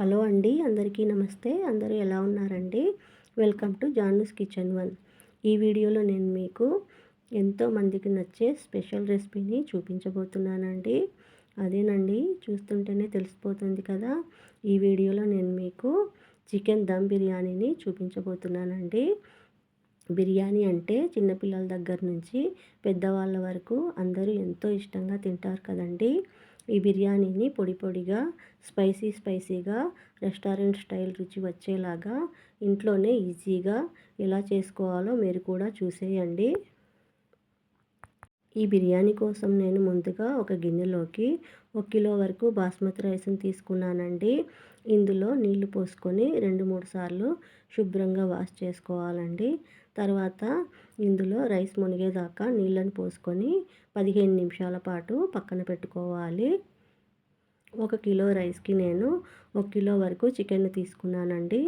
Hello అండి, అందరికీ నమస్తే. అందరూ ఎలా ఉన్నారండి? Welcome to Janu's kitchen one. ఈ వీడియోలో నేను మీకు ఎంతో మందికి నచ్చే స్పెషల్ రెసిపీని చూపించబోతున్నానండి. అదేనండి, చూస్తుంటేనే తెలిసిపోతుంది కదా. ఈ వీడియోలో నేను మీకు చికెన్ దమ్ బిర్యానీని చూపించబోతున్నానండి. బిర్యానీ అంటే చిన్నపిల్లల దగ్గర నుంచి పెద్దవాళ్ళ వరకు అందరూ ఎంతో ఇష్టంగా తింటారు కదండి. ఈ బిర్యానీని పొడి పొడిగా, స్పైసీగా, రెస్టారెంట్ స్టైల్ రుచి వచ్చేలాగా ఇంట్లోనే ఈజీగా ఎలా చేసుకోవాలో మీరు కూడా చూసేయండి. ఈ బిర్యానీ కోసం నేను ముందుగా ఒక గిన్నెలోకి 1 కిలో వరకు బాస్మతి రైస్ని తీసుకున్నానండి. ఇందులో నీళ్లు పోసుకొని 2-3 సార్లు శుభ్రంగా వాష్ చేసుకోవాలండి. తర్వాత ఇందులో రైస్ మునిగేదాకా నీళ్ళని పోసుకొని 15 నిమిషాల పాటు పక్కన పెట్టుకోవాలి. 1 కిలో రైస్కి నేను 1 కిలో వరకు చికెన్ తీసుకున్నానండి.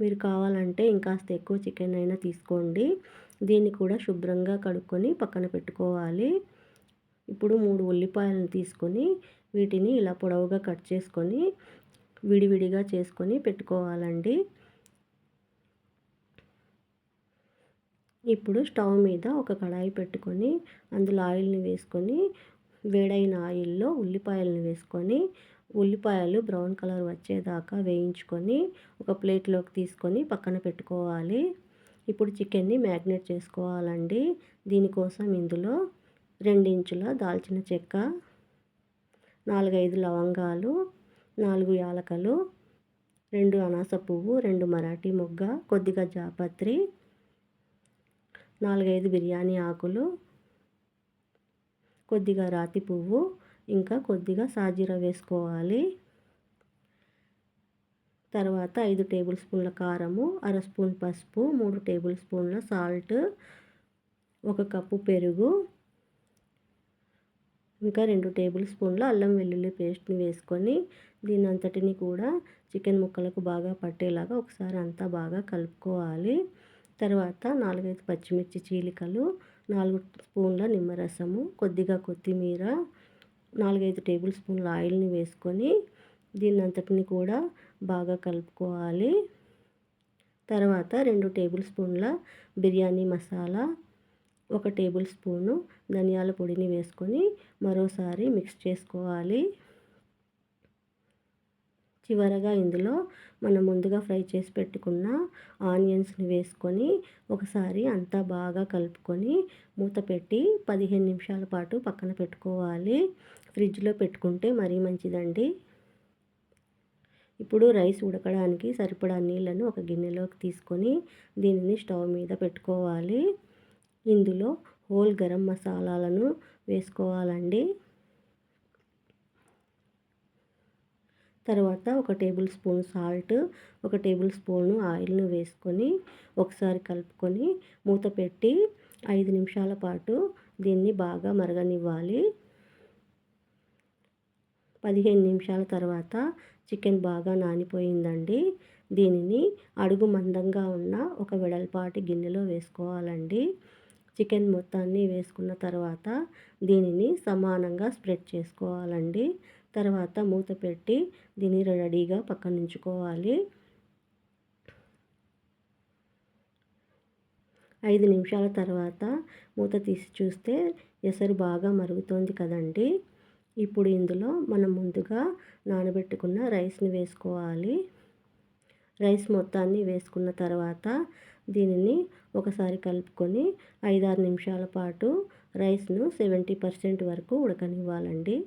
మీరు కావాలంటే ఇంకాస్త ఎక్కువ చికెన్ అయినా తీసుకోండి. దీన్ని కూడా శుభ్రంగా కడుక్కొని పక్కన పెట్టుకోవాలి. ఇప్పుడు 3 ఉల్లిపాయలను తీసుకొని వీటిని ఇలా పొడవుగా కట్ చేసుకొని విడివిడిగా చేసుకొని పెట్టుకోవాలండి. ఇప్పుడు స్టవ్ మీద ఒక కడాయి పెట్టుకొని అందులో ఆయిల్ని వేసుకొని వేడైన ఆయిల్లో ఉల్లిపాయలను వేసుకొని ఉల్లిపాయలు బ్రౌన్ కలర్ వచ్చేదాకా వేయించుకొని ఒక ప్లేట్లోకి తీసుకొని పక్కన పెట్టుకోవాలి. ఇప్పుడు చికెన్ని మ్యాగ్నేట్ చేసుకోవాలండి. దీనికోసం ఇందులో 2 ఇంచుల దాల్చిన చెక్క, 4-5 లవంగాలు, 4 యాలకలు, 2 అనాస పువ్వు, 2 మరాఠీ మొగ్గ, కొద్దిగా జాపత్రి, 4-5 బిర్యానీ ఆకులు, కొద్దిగా రాతి పువ్వు, ఇంకా కొద్దిగా సాజీర వేసుకోవాలి. తర్వాత 5 టేబుల్ స్పూన్ల కారము, 1/2 స్పూన్ పసుపు, 3 టేబుల్ స్పూన్ల సాల్ట్, 1 కప్పు పెరుగు, ఇంకా 2 టేబుల్ స్పూన్ల అల్లం వెల్లుల్లి పేస్ట్ని వేసుకొని దీని అంతటిని కూడా చికెన్ ముక్కలకు బాగా పట్టేలాగా ఒకసారి అంతా బాగా కలుపుకోవాలి. తర్వాత 4-5 పచ్చిమిర్చి చీలికలు, 4 స్పూన్ల నిమ్మరసము, కొద్దిగా కొత్తిమీర, 4-5 టేబుల్ స్పూన్ల ఆయిల్ని వేసుకొని దీన్ని అంతటిని కూడా బాగా కలుపుకోవాలి. తర్వాత 2 టేబుల్ స్పూన్ల బిర్యానీ మసాలా, 1 టేబుల్ స్పూను ధనియాల పొడిని వేసుకొని మరోసారి మిక్స్ చేసుకోవాలి. చివరగా ఇందులో మనం ముందుగా ఫ్రై చేసి పెట్టుకున్న ఆనియన్స్ని వేసుకొని ఒకసారి అంతా బాగా కలుపుకొని మూత పెట్టి 15 నిమిషాల పాటు పక్కన పెట్టుకోవాలి. ఫ్రిడ్జ్లో పెట్టుకుంటే మరీ మంచిదండి. ఇప్పుడు రైస్ ఉడకడానికి సరిపడా నీళ్ళను ఒక గిన్నెలోకి తీసుకొని దీనిని స్టవ్ మీద పెట్టుకోవాలి. ఇందులో హోల్ గరం మసాలాలను వేసుకోవాలండి. తర్వాత 1 tablespoon salt, 1 tablespoon ఆయిల్ను వేసుకొని ఒకసారి కలుపుకొని మూత పెట్టి 5 నిమిషాల పాటు దీన్ని బాగా మరగనివ్వాలి. 15 నిమిషాల తర్వాత చికెన్ బాగా నానిపోయిందండి. దీనిని అడుగు మందంగా ఉన్న ఒక వెడల్పాటి గిన్నెలో వేసుకోవాలండి. చికెన్ మొత్తాన్ని వేసుకున్న తర్వాత దీనిని సమానంగా స్ప్రెడ్ చేసుకోవాలండి. తర్వాత మూత పెట్టి దీన్ని రెడీగా పక్కన ఉంచుకోవాలి. 5 నిమిషాల తర్వాత మూత తీసి చూస్తే ఎసరు బాగా మరుగుతోంది కదండి. ఇప్పుడు ఇందులో మనం ముందుగా నానబెట్టుకున్న రైస్ని వేసుకోవాలి. రైస్ మొత్తాన్ని వేసుకున్న తర్వాత దీనిని ఒకసారి కలుపుకొని 5-6 నిమిషాల పాటు రైస్ను 70% వరకు ఉడకనివ్వాలండి.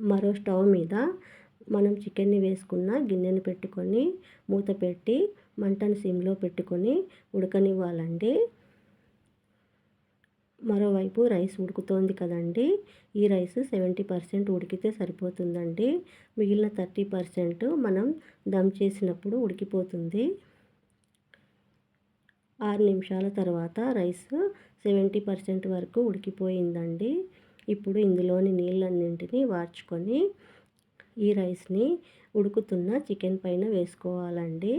మరో స్టవ్ మీద మనం చికెన్ని వేసుకున్న గిన్నెను పెట్టుకొని మూత పెట్టి మంటను సిమ్లో పెట్టుకొని ఉడకనివ్వాలండి. మరోవైపు రైస్ ఉడుకుతోంది కదండి. ఈ రైస్ 70% ఉడికితే సరిపోతుందండి. మిగిలిన 30% మనం దమ్ చేసినప్పుడు ఉడికిపోతుంది. 6 నిమిషాల తర్వాత రైస్ 70% వరకు ఉడికిపోయిందండి. ఇప్పుడు ఇందులోని నీళ్ళన్నింటినీ వార్చుకొని ఈ రైస్ని ఉడుకుతున్న చికెన్ పైన వేసుకోవాలండి.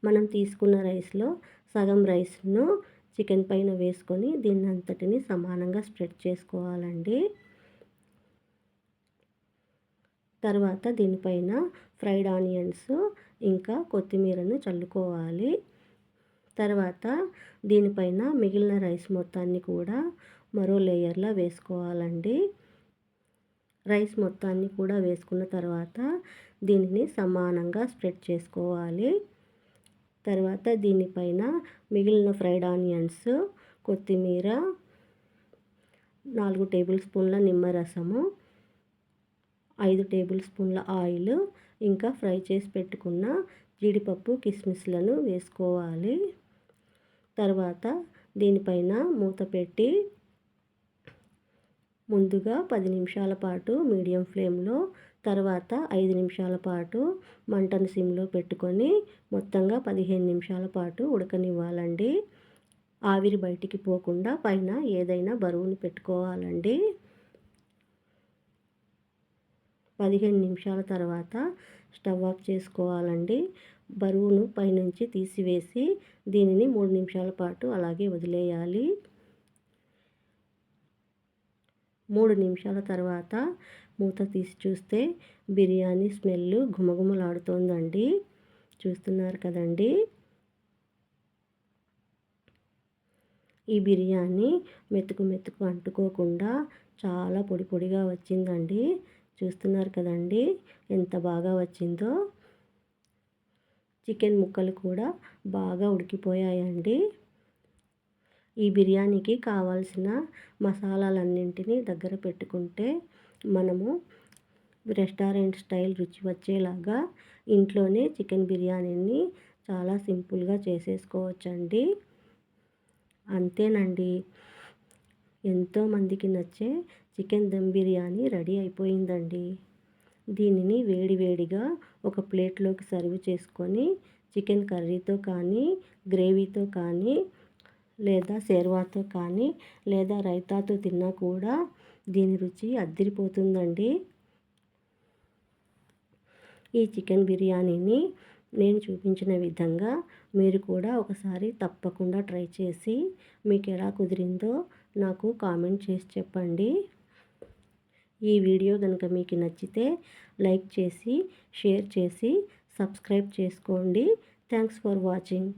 మనం తీసుకున్న రైస్లో సగం రైస్ను చికెన్ పైన వేసుకొని దీన్ని అంతటిని సమానంగా స్ప్రెడ్ చేసుకోవాలండి. తర్వాత దీనిపైన ఫ్రైడ్ ఆనియన్స్ ఇంకా కొత్తిమీరను చల్లుకోవాలి. తర్వాత దీనిపైన మిగిలిన రైస్ మొత్తాన్ని కూడా మరో లేయర్లా వేసుకోవాలండి. రైస్ మొత్తాన్ని కూడా వేసుకున్న తర్వాత దీనిని సమానంగా స్ప్రెడ్ చేసుకోవాలి. తర్వాత దీనిపైన మిగిలిన ఫ్రైడ్ ఆనియన్స్, కొత్తిమీర, 4 టేబుల్ స్పూన్ల నిమ్మరసము, 5 టేబుల్ స్పూన్ల ఆయిల్, ఇంకా ఫ్రై చేసి పెట్టుకున్న జీడిపప్పు, కిస్మిస్లను వేసుకోవాలి. తర్వాత దీనిపైన మూత పెట్టి ముందుగా 10 నిమిషాల పాటు మీడియం ఫ్లేమ్లో, తర్వాత 5 నిమిషాల పాటు మంటను సిమ్లో పెట్టుకొని మొత్తంగా 15 నిమిషాల పాటు ఉడకనివ్వాలండి. ఆవిరి బయటికి పోకుండా పైన ఏదైనా బరువును పెట్టుకోవాలండి. 15 నిమిషాల తర్వాత స్టవ్ ఆఫ్ చేసుకోవాలండి. బరువును పైనుంచి తీసివేసి దీనిని 3 నిమిషాల పాటు అలాగే వదిలేయాలి. 3 నిమిషాల తర్వాత మూత తీసి చూస్తే బిర్యానీ స్మెల్ ఘుమఘుమలాడుతోందండి. చూస్తున్నారు కదండి. ఈ బిర్యానీ మెతుకు మెతుకు అంటుకోకుండా చాలా పొడి పొడిగా వచ్చిందండి. చూస్తున్నారు కదండి ఎంత బాగా వచ్చిందో. చికెన్ ముక్కలు కూడా బాగా ఉడికిపోయాయండి. ఈ బిర్యానీకి కావాల్సిన మసాలాలన్నింటినీ దగ్గర పెట్టుకుంటే మనము రెస్టారెంట్ స్టైల్ రుచి వచ్చేలాగా ఇంట్లోనే చికెన్ బిర్యానీని చాలా సింపుల్గా చేసేసుకోవచ్చండి. అంతేనండి, ఎంతోమందికి నచ్చే చికెన్ దమ్ బిర్యానీ రెడీ అయిపోయిందండి. దీనిని వేడివేడిగా ఒక ప్లేట్లోకి సర్వ్ చేసుకొని చికెన్ కర్రీతో కానీ, గ్రేవీతో కానీ, లేదా షేర్వాతో కానీ, లేదా రైతాతో తిన్నా కూడా దీని రుచి అద్దిరిపోతుందండి. ఈ చికెన్ బిర్యానీని నేను చూపించిన విధంగా మీరు కూడా ఒకసారి తప్పకుండా ట్రై చేసి మీకు ఎలా కుదిరిందో నాకు కామెంట్ చేసి చెప్పండి. ఈ వీడియో కనుక మీకు నచ్చితే లైక్ చేసి, షేర్ చేసి, సబ్స్క్రైబ్ చేసుకోండి. Thanks for watching.